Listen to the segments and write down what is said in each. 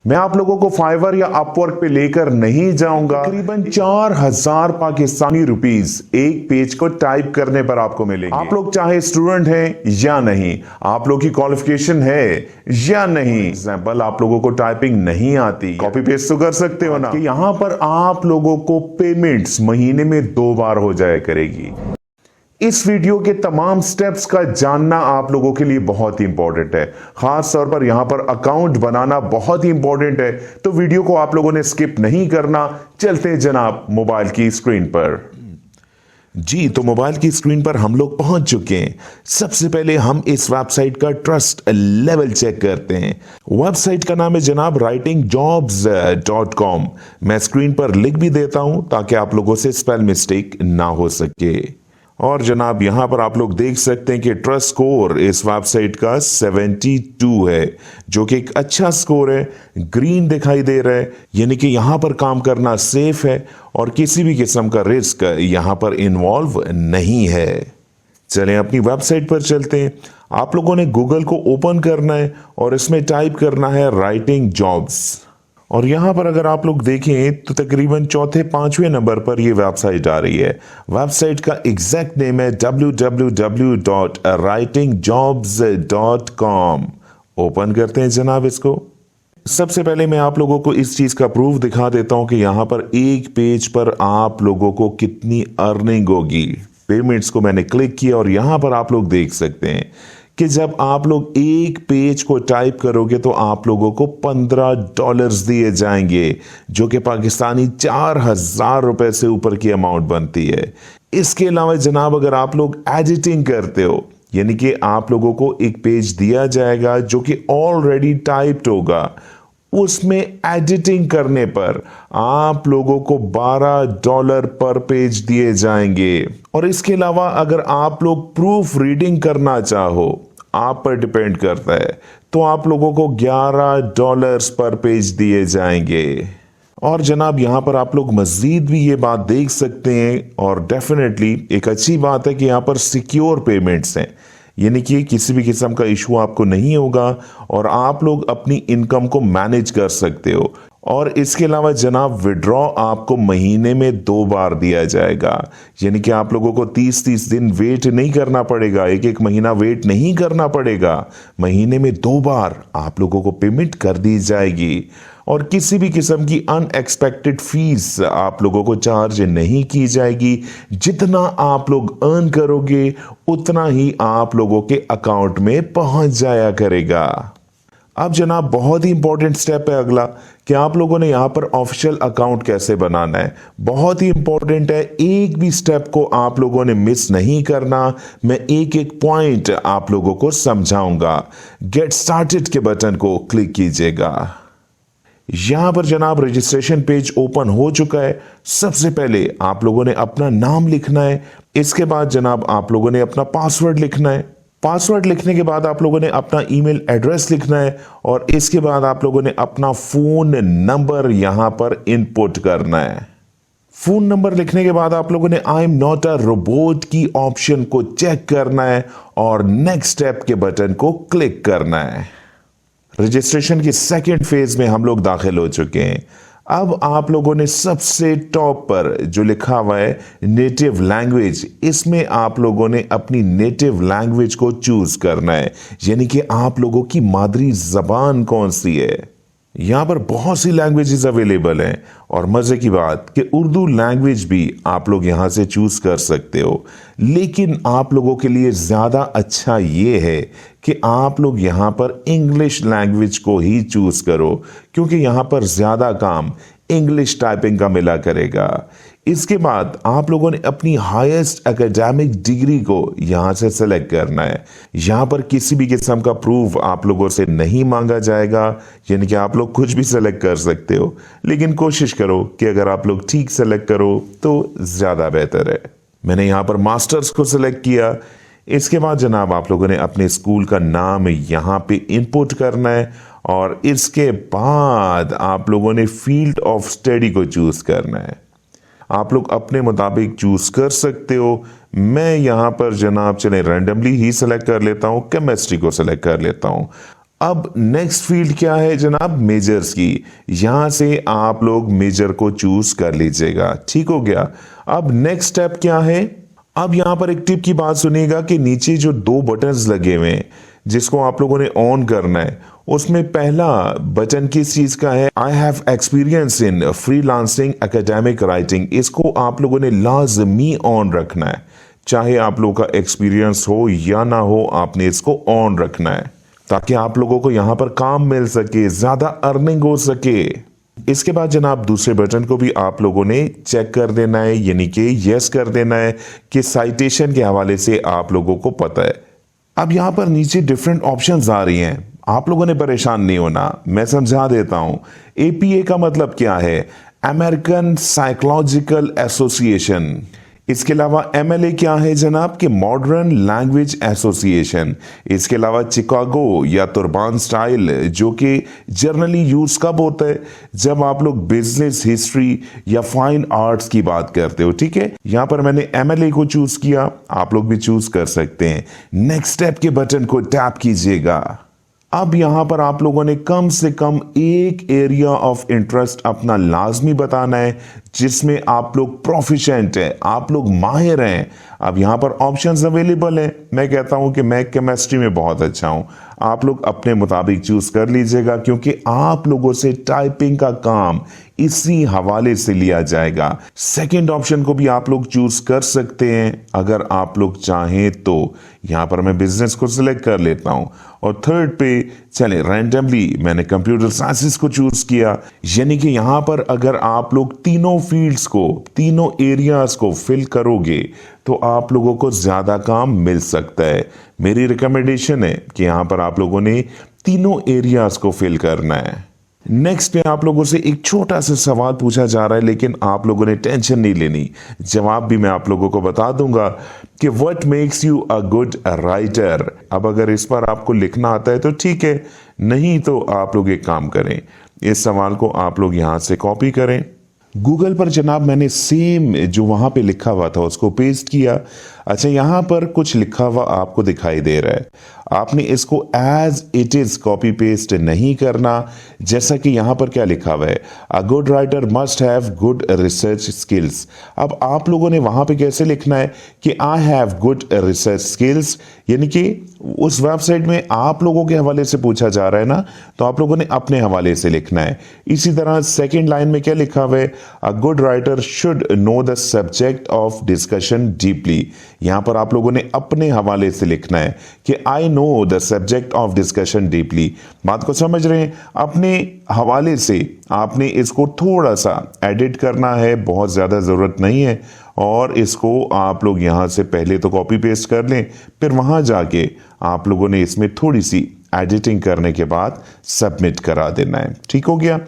मैं आप लोगों को फाइवर या अपवर्क पे लेकर नहीं जाऊंगा। तकरीबन 4000 पाकिस्तानी रुपीस एक पेज को टाइप करने पर आपको मिलेंगे। आप लोग चाहे स्टूडेंट हैं या नहीं, आप लोग की क्वालिफिकेशन है या नहीं, एग्जाम्पल आप लोगों को टाइपिंग नहीं आती, कॉपी पेस्ट तो कर सकते हो ना, कि यहां पर आप लोगों को पेमेंट्स महीने में 2 बार हो जाया करेगी। इस वीडियो के तमाम स्टेप्स का जानना आप लोगों के लिए बहुत ही इंपॉर्टेंट है। खास तौर पर यहां पर अकाउंट बनाना बहुत ही इंपॉर्टेंट है, तो वीडियो को आप लोगों ने स्किप नहीं करना। चलते हैं जनाब मोबाइल की स्क्रीन पर। जी, तो मोबाइल की स्क्रीन पर हम लोग पहुंच चुके हैं। सबसे पहले हम इस वेबसाइट का ट्रस्ट लेवल चेक करते हैं। वेबसाइट का नाम है जनाब writingjobs.com। मैं स्क्रीन पर लिख भी देता हूं ताकि आप लोगों से स्पेल मिस्टेक ना हो सके। और जनाब यहां पर आप लोग देख सकते हैं कि ट्रस्ट स्कोर इस वेबसाइट का 72 है, जो कि एक अच्छा स्कोर है। ग्रीन दिखाई दे रहा है, यानी कि यहां पर काम करना सेफ है और किसी भी किस्म का रिस्क यहां पर इन्वॉल्व नहीं है। चलें अपनी वेबसाइट पर चलते हैं। आप लोगों ने गूगल को ओपन करना है और इसमें टाइप करना है राइटिंग जॉब्स। और यहां पर अगर आप लोग देखें तो तकरीबन चौथे पांचवें नंबर पर यह वेबसाइट आ रही है। वेबसाइट का एग्जैक्ट नेम है www.writingjobs.com। ओपन करते हैं जनाब इसको। सबसे पहले मैं आप लोगों को इस चीज का प्रूफ दिखा देता हूं कि यहां पर एक पेज पर आप लोगों को कितनी अर्निंग होगी। पेमेंट्स को मैंने क्लिक किया और यहां पर आप लोग देख सकते हैं कि जब आप लोग एक पेज को टाइप करोगे तो आप लोगों को $15 दिए जाएंगे, जो कि पाकिस्तानी 4000 रुपए से ऊपर की अमाउंट बनती है। इसके अलावा जनाब अगर आप लोग एडिटिंग करते हो, यानी कि आप लोगों को एक पेज दिया जाएगा जो कि ऑलरेडी टाइप्ड होगा, उसमें एडिटिंग करने पर आप लोगों को $12 पर पेज दिए जाएंगे। और इसके अलावा अगर आप लोग प्रूफ रीडिंग करना चाहो, आप पर डिपेंड करता है, तो आप लोगों को $11 पर पेज दिए जाएंगे। और जनाब यहां पर आप लोग मजीद भी ये बात देख सकते हैं, और डेफिनेटली एक अच्छी बात है कि यहां पर सिक्योर पेमेंट्स हैं, यानी कि किसी भी किस्म का इशू आपको नहीं होगा और आप लोग अपनी इनकम को मैनेज कर सकते हो। और इसके अलावा जनाब विड्रॉ आपको महीने में 2 बार दिया जाएगा, यानी कि आप लोगों को 30-30 दिन वेट नहीं करना पड़ेगा, एक महीना वेट नहीं करना पड़ेगा। महीने में 2 बार आप लोगों को पेमेंट कर दी जाएगी और किसी भी किस्म की अनएक्सपेक्टेड फीस आप लोगों को चार्ज नहीं की जाएगी। जितना आप लोग अर्न करोगे उतना ही आप लोगों के अकाउंट में पहुंच जाया करेगा। अब जनाब बहुत ही इंपॉर्टेंट स्टेप है अगला कि आप लोगों ने यहां पर ऑफिशियल अकाउंट कैसे बनाना है। बहुत ही इंपॉर्टेंट है, एक भी स्टेप को आप लोगों ने मिस नहीं करना। मैं एक एक पॉइंट आप लोगों को समझाऊंगा। गेट स्टार्टेड के बटन को क्लिक कीजिएगा। यहां पर जनाब रजिस्ट्रेशन पेज ओपन हो चुका है। सबसे पहले आप लोगों ने अपना नाम लिखना है। इसके बाद जनाब आप लोगों ने अपना पासवर्ड लिखना है। पासवर्ड लिखने के बाद आप लोगों ने अपना ईमेल एड्रेस लिखना है और इसके बाद आप लोगों ने अपना फोन नंबर यहां पर इनपुट करना है। फोन नंबर लिखने के बाद आप लोगों ने I am not a robot की ऑप्शन को चेक करना है और नेक्स्ट स्टेप के बटन को क्लिक करना है। रजिस्ट्रेशन की सेकेंड फेज में हम लोग दाखिल हो चुके हैं। अब आप लोगों ने सबसे टॉप पर जो लिखा हुआ है नेटिव लैंग्वेज, इसमें आप लोगों ने अपनी नेटिव लैंग्वेज को चूज करना है, यानी कि आप लोगों की मादरी जबान कौन सी है। यहां पर बहुत सी लैंग्वेजेस अवेलेबल हैं और मजे की बात कि उर्दू लैंग्वेज भी आप लोग यहां से चूज कर सकते हो, लेकिन आप लोगों के लिए ज्यादा अच्छा ये है कि आप लोग यहां पर इंग्लिश लैंग्वेज को ही चूज करो, क्योंकि यहां पर ज्यादा काम इंग्लिश टाइपिंग का मिला करेगा। इसके बाद आप लोगों ने अपनी हाईएस्ट एकेडमिक डिग्री को यहां से सेलेक्ट करना है। यहां पर किसी भी किस्म का प्रूफ आप लोगों से नहीं मांगा जाएगा, यानी कि आप लोग कुछ भी सेलेक्ट कर सकते हो, लेकिन कोशिश करो कि अगर आप लोग ठीक सेलेक्ट करो तो ज्यादा बेहतर है। मैंने यहां पर मास्टर्स को सिलेक्ट किया। इसके बाद जनाब आप लोगों ने अपने स्कूल का नाम यहां पे इनपुट करना है और इसके बाद आप लोगों ने फील्ड ऑफ स्टडी को चूज करना है। आप लोग अपने मुताबिक चूज कर सकते हो। मैं यहां पर जनाब चले रैंडमली ही सिलेक्ट कर लेता हूं, केमिस्ट्री को सिलेक्ट कर लेता हूं। अब नेक्स्ट फील्ड क्या है जनाब, मेजर्स की। यहां से आप लोग मेजर को चूज कर लीजिएगा, ठीक हो गया। अब नेक्स्ट स्टेप क्या है, अब यहां पर एक टिप की बात सुनिएगा कि नीचे जो 2 बटन्स लगे हुए हैं जिसको आप लोगों ने ऑन करना है, उसमें पहला बटन किस चीज का है, I have experience in freelancing academic writing. इसको आप लोगों ने लाजमी ऑन रखना है, चाहे आप लोगों का एक्सपीरियंस हो या ना हो, आपने इसको ऑन रखना है ताकि आप लोगों को यहां पर काम मिल सके, ज्यादा अर्निंग हो सके। इसके बाद जनाब दूसरे बटन को भी आप लोगों ने चेक कर देना है, यानी कि यस कर देना है कि साइटेशन के हवाले से आप लोगों को पता है। अब यहां पर नीचे डिफरेंट ऑप्शंस आ रही हैं, आप लोगों ने परेशान नहीं होना, मैं समझा देता हूं। एपीए का मतलब क्या है, अमेरिकन साइकोलॉजिकल एसोसिएशन। इसके अलावा एमएलए क्या है जनाब कि मॉडर्न लैंग्वेज एसोसिएशन। इसके अलावा चिकागो या तुर्बान स्टाइल, जो कि जनरली यूज कब होता है, जब आप लोग बिजनेस हिस्ट्री या फाइन आर्ट्स की बात करते हो, ठीक है। यहां पर मैंने एमएलए को चूज किया, आप लोग भी चूज कर सकते हैं। नेक्स्ट स्टेप के बटन को टैप कीजिएगा। अब यहां पर आप लोगों ने कम से कम एक एरिया ऑफ इंटरेस्ट अपना लाजमी बताना है जिसमें आप लोग प्रोफिशिएंट हैं, आप लोग माहिर हैं। अब यहां पर ऑप्शंस अवेलेबल हैं, मैं कहता हूं कि मैं केमिस्ट्री में बहुत अच्छा हूं, आप लोग अपने मुताबिक चूज कर लीजिएगा क्योंकि आप लोगों से टाइपिंग का काम इसी हवाले से लिया जाएगा। सेकंड ऑप्शन को भी आप लोग चूज कर सकते हैं अगर आप लोग चाहें तो। यहां पर मैं बिजनेस को सिलेक्ट कर लेता हूं और थर्ड पे चले रैंडमली मैंने कंप्यूटर साइंसेस को चूज किया, यानी कि यहां पर अगर आप लोग तीनों फील्ड्स को, तीनों एरियाज को फिल करोगे तो आप लोगों को ज्यादा काम मिल सकता है। मेरी रिकमेंडेशन है कि यहां पर आप लोगों ने तीनों एरियाज को फिल करना है। नेक्स्ट पे आप लोगों से एक छोटा सा सवाल पूछा जा रहा है, लेकिन आप लोगों ने टेंशन नहीं लेनी, जवाब भी मैं आप लोगों को बता दूंगा कि what makes you a good writer. अब अगर इस पर आपको लिखना आता है तो ठीक है, नहीं तो आप लोग एक काम करें, इस सवाल को आप लोग यहां से कॉपी करें। गूगल पर जनाब मैंने सेम जो वहां पे लिखा हुआ था उसको पेस्ट किया। अच्छा, यहां पर कुछ लिखा हुआ आपको दिखाई दे रहा है, आपने इसको as it is copy paste नहीं करना। जैसा कि यहां पर क्या लिखा हुआ है, a good writer must have good research skills. अब आप लोगों ने वहां पे कैसे लिखना है कि I have good research skills, यानी कि उस वेबसाइट में आप लोगों के हवाले से पूछा जा रहा है ना, तो आप लोगों ने अपने हवाले से लिखना है। इसी तरह सेकेंड लाइन में क्या लिखा हुआ है, a good writer should know the subject of discussion deeply. यहां पर आप लोगों ने अपने हवाले से लिखना है कि I know the subject of discussion deeply. बात को समझ रहे हैं, अपने हवाले से आपने इसको थोड़ा सा एडिट करना है, बहुत ज्यादा जरूरत नहीं है। और इसको आप लोग यहां से पहले तो कॉपी पेस्ट कर लें, फिर वहां जाके आप लोगों ने इसमें थोड़ी सी एडिटिंग करने के बाद सबमिट करा देना है। ठीक हो गया।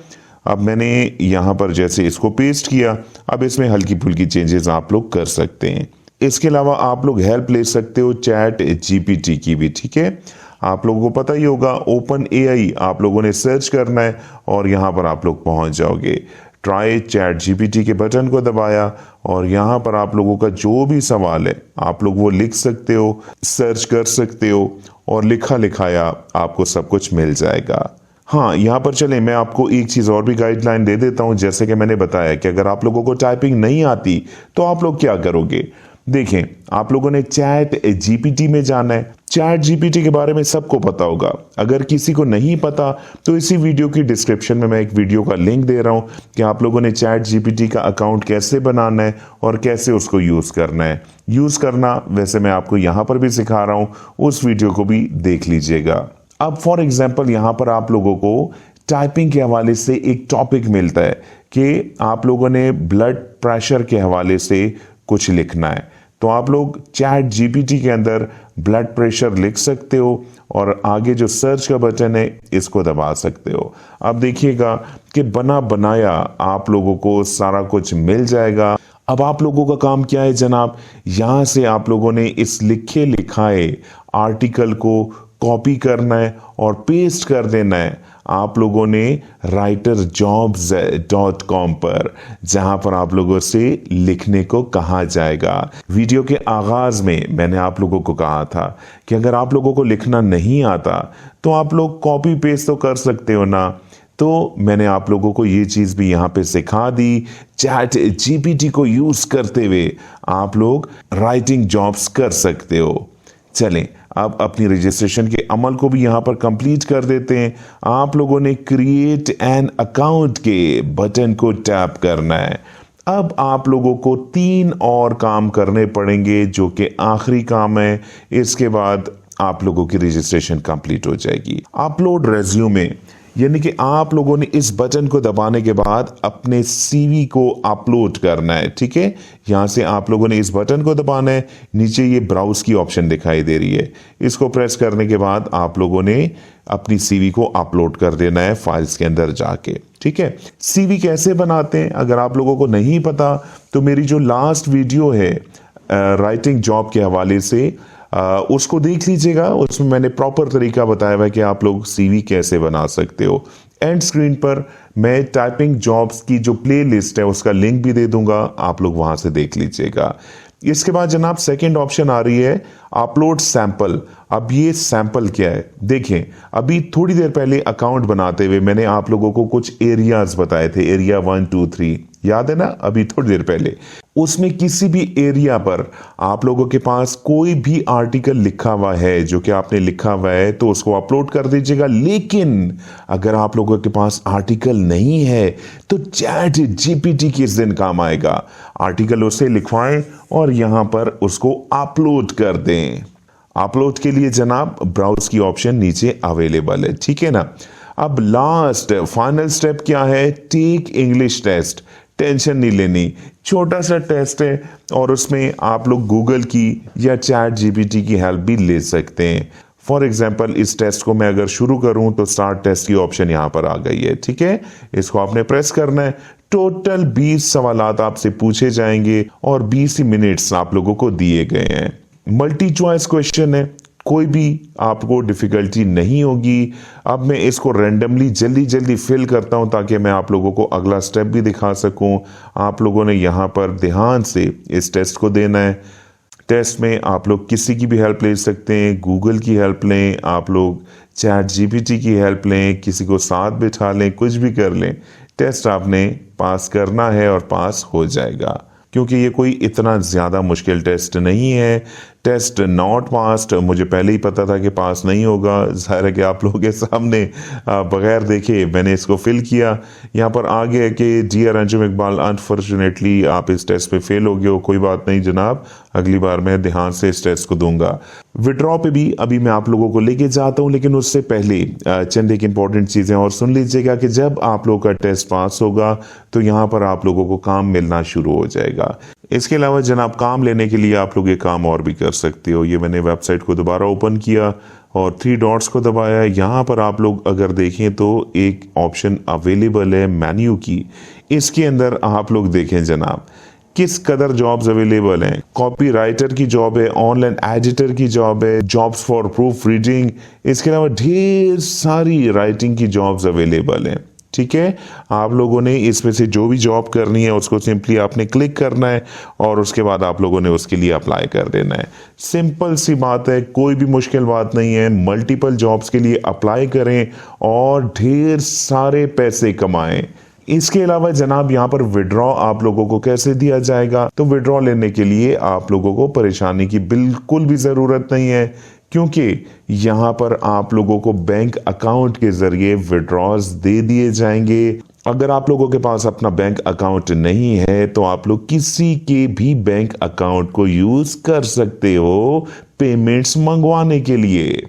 अब मैंने यहां पर जैसे इसको पेस्ट किया, अब इसमें हल्की फुल्की चेंजेस आप लोग कर सकते हैं। इसके अलावा आप लोग हेल्प ले सकते हो चैट जीपीटी की भी, ठीक है। आप लोगों को पता ही होगा, ओपन एआई आप लोगों ने सर्च करना है और यहां पर आप लोग पहुंच जाओगे। ट्राई चैट जीपीटी के बटन को दबाया और यहां पर आप लोगों का जो भी सवाल है आप लोग वो लिख सकते हो, सर्च कर सकते हो और लिखा लिखाया आपको सब कुछ मिल जाएगा। हाँ, यहाँ पर चले मैं आपको एक चीज और भी गाइडलाइन दे देता हूं। जैसे कि मैंने बताया कि अगर आप लोगों को टाइपिंग नहीं आती तो आप लोग क्या करोगे। देखें, आप लोगों ने चैट जीपीटी में जाना है। चैट जीपीटी के बारे में सबको पता होगा, अगर किसी को नहीं पता तो इसी वीडियो की डिस्क्रिप्शन में मैं एक वीडियो का लिंक दे रहा हूं कि आप लोगों ने चैट जीपीटी का अकाउंट कैसे बनाना है और कैसे उसको यूज करना है। यूज करना वैसे मैं आपको यहां पर भी सिखा रहा हूं, उस वीडियो को भी देख लीजिएगा। अब फॉर एग्जाम्पल यहां पर आप लोगों को टाइपिंग के हवाले से एक टॉपिक मिलता है कि आप लोगों ने ब्लड प्रेशर के हवाले से कुछ लिखना है, तो आप लोग चैट जीपीटी के अंदर ब्लड प्रेशर लिख सकते हो और आगे जो सर्च का बटन है इसको दबा सकते हो। अब देखिएगा कि बना बनाया आप लोगों को सारा कुछ मिल जाएगा। अब आप लोगों का काम क्या है जनाब, यहां से आप लोगों ने इस लिखे लिखाए आर्टिकल को कॉपी करना है और पेस्ट कर देना है आप लोगों ने writerjobs.com पर, जहां पर आप लोगों से लिखने को कहा जाएगा। वीडियो के आगाज में मैंने आप लोगों को कहा था कि अगर आप लोगों को लिखना नहीं आता तो आप लोग कॉपी पेस्ट तो कर सकते हो ना। तो मैंने आप लोगों को ये चीज भी यहां पे सिखा दी। चैट जीपीटी को यूज करते हुए आप लोग राइटिंग जॉब्स कर सकते हो। चलें अब अपनी रजिस्ट्रेशन के अमल को भी यहां पर कंप्लीट कर देते हैं। आप लोगों ने क्रिएट एन अकाउंट के बटन को टैप करना है। अब आप लोगों को 3 और काम करने पड़ेंगे जो कि आखिरी काम है। इसके बाद आप लोगों की रजिस्ट्रेशन कंप्लीट हो जाएगी। अपलोड रेज्यूमे, यानी कि आप लोगों ने इस बटन को दबाने के बाद अपने सीवी को अपलोड करना है। ठीक है, यहां से आप लोगों ने इस बटन को दबाना है। नीचे ये ब्राउज की ऑप्शन दिखाई दे रही है, इसको प्रेस करने के बाद आप लोगों ने अपनी सीवी को अपलोड कर देना है फाइल्स के अंदर जाके। ठीक है, सीवी कैसे बनाते हैं अगर आप लोगों को नहीं पता तो मेरी जो लास्ट वीडियो है राइटिंग जॉब के हवाले से उसको देख लीजिएगा। उसमें मैंने प्रॉपर तरीका बताया हुआ है कि आप लोग सीवी कैसे बना सकते हो। एंड स्क्रीन पर मैं टाइपिंग जॉब्स की जो प्लेलिस्ट है उसका लिंक भी दे दूंगा, आप लोग वहां से देख लीजिएगा। इसके बाद जनाब सेकंड ऑप्शन आ रही है अपलोड सैंपल। अब ये सैंपल क्या है देखें, अभी थोड़ी देर पहले अकाउंट बनाते हुए मैंने आप लोगों को कुछ एरियाज बताए थे, एरिया 1 2 3 याद है ना, अभी थोड़ी देर पहले। उसमें किसी भी एरिया पर आप लोगों के पास कोई भी आर्टिकल लिखा हुआ है जो कि आपने लिखा हुआ है तो उसको अपलोड कर दीजिएगा। लेकिन अगर आप लोगों के पास आर्टिकल नहीं है तो चैट जीपीटी किस दिन काम आएगा। आर्टिकल उसे लिखवाएं और यहां पर उसको अपलोड कर दें। अपलोड के लिए जनाब ब्राउज की ऑप्शन नीचे अवेलेबल है। ठीक है ना। अब लास्ट फाइनल स्टेप क्या है, टेक इंग्लिश टेस्ट। टेंशन नहीं लेनी, छोटा सा टेस्ट है और उसमें आप लोग गूगल की या चैट जीपीटी की हेल्प भी ले सकते हैं। फॉर एग्जाम्पल इस टेस्ट को मैं अगर शुरू करूं तो स्टार्ट टेस्ट की ऑप्शन यहां पर आ गई है। ठीक है, इसको आपने प्रेस करना है। टोटल 20 सवालात आपसे पूछे जाएंगे और 20 मिनट्स आप लोगों को दिए गए हैं। मल्टी चॉइस क्वेश्चन है, कोई भी आपको डिफिकल्टी नहीं होगी। अब मैं इसको रैंडमली जल्दी जल्दी फिल करता हूं ताकि मैं आप लोगों को अगला स्टेप भी दिखा सकूं। आप लोगों ने यहां पर ध्यान से इस टेस्ट को देना है। टेस्ट में आप लोग किसी की भी हेल्प ले सकते हैं, गूगल की हेल्प लें, आप लोग चैट जीपीटी की हेल्प लें, किसी को साथ बिठा लें, कुछ भी कर लें। टेस्ट आपने पास करना है और पास हो जाएगा, क्योंकि ये कोई इतना ज़्यादा मुश्किल टेस्ट नहीं है। टेस्ट नॉट पास्ड, मुझे पहले ही पता था कि पास नहीं होगा। ज़ाहिर है कि आप लोगों के सामने बगैर देखे मैंने इसको फिल किया। यहाँ पर आगे है कि डियर अंजुम इकबाल, अनफॉर्चुनेटली आप इस टेस्ट पे फेल हो गए हो। कोई बात नहीं जनाब, अगली बार मैं ध्यान से इस टेस्ट को दूंगा। विड्रॉ पे भी अभी मैं आप लोगों को लेके जाता हूँ, लेकिन उससे पहले चंद एक इंपॉर्टेंट चीज़ें और सुन लीजिएगा कि जब आप लोगों का टेस्ट पास होगा तो यहाँ पर आप लोगों को काम मिलना शुरू हो जाएगा। इसके अलावा जनाब काम लेने के लिए आप लोग ये काम और भी कर सकते हो। ये मैंने वेबसाइट को दोबारा ओपन किया और 3 डॉट्स को दबाया। यहाँ पर आप लोग अगर देखें तो एक ऑप्शन अवेलेबल है मेन्यू की। इसके अंदर आप लोग देखें जनाब किस कदर जॉब्स अवेलेबल हैं। कॉपी राइटर की जॉब है, ऑनलाइन एडिटर की जॉब है, जॉब्स फॉर प्रूफ रीडिंग, इसके अलावा ढेर सारी राइटिंग की जॉब्स अवेलेबल हैं। ठीक है, आप लोगों ने इसमें से जो भी जॉब करनी है उसको सिंपली आपने क्लिक करना है और उसके बाद आप लोगों ने उसके लिए अप्लाई कर देना है। सिंपल सी बात है, कोई भी मुश्किल बात नहीं है। मल्टीपल जॉब्स के लिए अप्लाई करें और ढेर सारे पैसे कमाएं। इसके अलावा जनाब यहाँ पर विड्रॉ आप लोगों को कैसे दिया जाएगा, तो विड्रॉ लेने के लिए आप लोगों को परेशानी की बिल्कुल भी जरूरत नहीं है, क्योंकि यहां पर आप लोगों को बैंक अकाउंट के जरिए विड्रॉज दे दिए जाएंगे। अगर आप लोगों के पास अपना बैंक अकाउंट नहीं है तो आप लोग किसी के भी बैंक अकाउंट को यूज कर सकते हो पेमेंट्स मंगवाने के लिए।